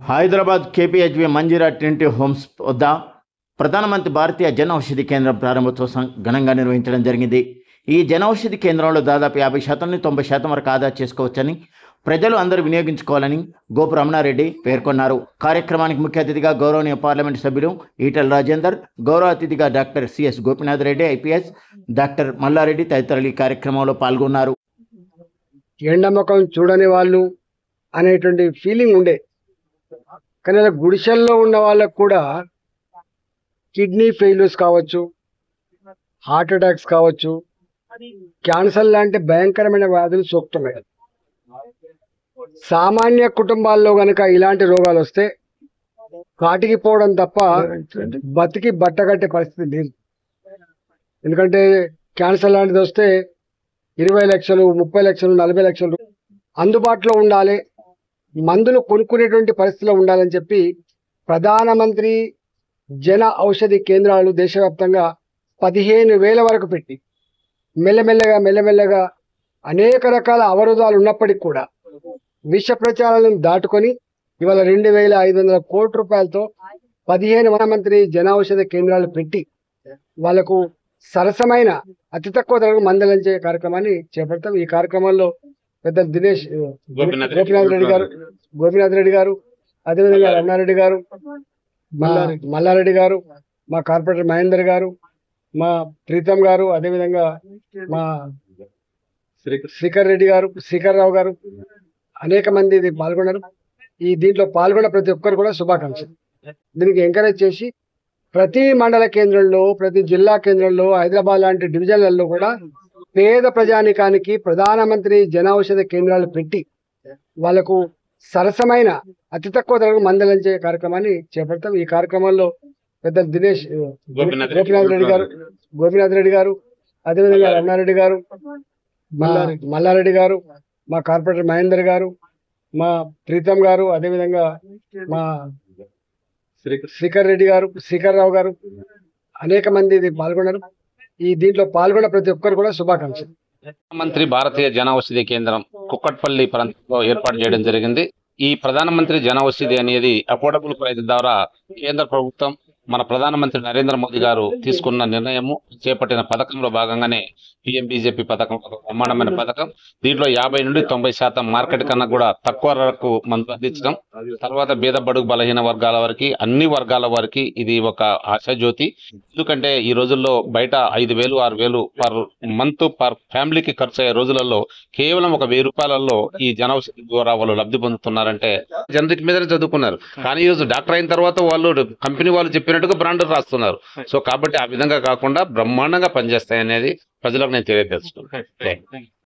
Hyderabad KPHB Manjeera Trinity Homes వద్ద ప్రధానమంత్రి భారతీయ జన ఔషధి కేంద్రం ప్రారంభోత్సవం ఘనంగా నిర్వహించడం జరిగింది. ఈ జన ఔషధి కేంద్రంలో దాదాపు 50% నుండి 90% వరకు ఆదా చేసుకోవచ్చని, ప్రజలు అందరూ వినియోగించుకోవాలని గోపు రమణారెడ్డి పేర్కొన్నారు. కార్యక్రమానికి ముఖ్య అతిథిగా గౌరవనీయ పార్లమెంటు సభ్యులు ఈటెల రాజేందర్, గౌరవ అతిథిగా doctor CS Gopinath Reddy IPS, doctor Malla Reddy తదితరులు ఈ కార్యక్రమంలో పాల్గొన్నారు. ఎండమ్మకం చూడని వాళ్ళు అనేటువంటి ఫీలింగ్ ఉండే, కానీ అలా గుడిసెల్లో ఉన్న వాళ్ళకు కూడా కిడ్నీ ఫెయిల్యూర్స్ కావచ్చు, హార్ట్ అటాక్స్ కావచ్చు, క్యాన్సర్ లాంటి భయంకరమైన వ్యాధులు సోకుతున్నాయి. సామాన్య కుటుంబాల్లో గనక ఇలాంటి రోగాలు వస్తే కాటికి పోవడం తప్ప బతికి బట్టగట్టే పరిస్థితి లేదు. ఎందుకంటే క్యాన్సర్ లాంటిది వస్తే 20 లక్షలు, 30 లక్షలు, 40 లక్షలు అందుబాటులో ఉండాలి, మందులు కొనుక్కునేటువంటి పరిస్థితిలో ఉండాలని చెప్పి ప్రధానమంత్రి జన ఔషధి కేంద్రాలు దేశవ్యాప్తంగా 15,000 వరకు పెట్టి మెల్లమెల్లగా అనేక రకాల అవరోధాలు ఉన్నప్పటికీ కూడా విష ప్రచారాలను దాటుకొని ఇవాళ 2,500 కోట్ల రూపాయలతో 15 ప్రధానమంత్రి జన ఔషధి కేంద్రాలు పెట్టి వాళ్లకు సరసమైన అతి తక్కువ ధరకు మందలించే కార్యక్రమాన్ని చేపడతాం. ఈ కార్యక్రమంలో పెద్ద గోపీనాథ్ రెడ్డి గారు, అదేవిధంగా రమణారెడ్డి గారు, మల్లారెడ్డి గారు, మా కార్పొరేటర్ మహేందర్ గారు, మా ప్రీతం గారు, అదేవిధంగా మా శ్రీకర్ రావు గారు, అనేక మంది పాల్గొన్నారు. దీంట్లో పాల్గొన్న ప్రతి ఒక్కరు కూడా శుభాకాంక్షలు. దీనికి ఎంకరేజ్ చేసి ప్రతి మండల కేంద్రంలో, ప్రతి జిల్లా కేంద్రంలో, హైదరాబాద్ లాంటి డివిజన్లలో కూడా పేద ప్రజానికానికి ప్రధానమంత్రి జన ఔషధి కేంద్రాలు పెట్టి వాళ్లకు సరసమైన అతి తక్కువ ధరకు మందలించే కార్యక్రమాన్ని చేపడతాం. ఈ కార్యక్రమంలో పెద్ద గోపీనాథ్ రెడ్డి గారు, అదేవిధంగా రమణారెడ్డి గారు, మల్లారెడ్డి గారు, మా కార్పొరేటర్ మహేందర్ గారు, మా ప్రీతం గారు, అదేవిధంగా మా శ్రీకర్ రావు గారు, అనేక మంది పాల్గొన్నారు. దీంట్లో పాల్గొన్న ప్రతి ఒక్కరు కూడా శుభాకాంక్షలు. ప్రధానమంత్రి భారతీయ జన ఔషధి కేంద్రం కుక్కట్పల్లి ప్రాంతంలో ఏర్పాటు చేయడం జరిగింది. ఈ ప్రధానమంత్రి జన ఔషధి అనేది అఫోర్డబుల్ ప్రైస్ ద్వారా కేంద్ర ప్రభుత్వం మన ప్రధానమంత్రి నరేంద్ర మోదీ గారు తీసుకున్న నిర్ణయము, చేపట్టిన పథకంలో భాగంగానే పిఎం బీజేపీ పథకం ఒక బ్రహ్మాండమైన పథకం. దీంట్లో 50 నుండి 90% మార్కెట్ కన్నా కూడా తక్కువ ధరకు మందు అందించడం, తర్వాత బీద బడుగు బలహీన వర్గాల వారికి, అన్ని వర్గాల వారికి ఇది ఒక ఆశాజ్యోతి. ఎందుకంటే ఈ రోజుల్లో బయట 5,000, 6,000 పర్ మంత్ పర్ ఫ్యామిలీకి ఖర్చు అయ్యే రోజులలో కేవలం ఒక 1,000 రూపాయలలో ఈ జన ఔషధి ద్వారా వాళ్ళు లబ్ధి పొందుతున్నారంటే జనరిక్ మీదనే చదువుకున్నారు. కానీ ఈ రోజు డాక్టర్ అయిన తర్వాత వాళ్ళు కంపెనీ వాళ్ళు చెప్పినట్టుగా బ్రాండ్ రాస్తున్నారు. సో కాబట్టి ఆ విధంగా కాకుండా బ్రహ్మాండంగా పనిచేస్తాయి అనేది ప్రజలకు నేను తెలియజేస్తున్నాను.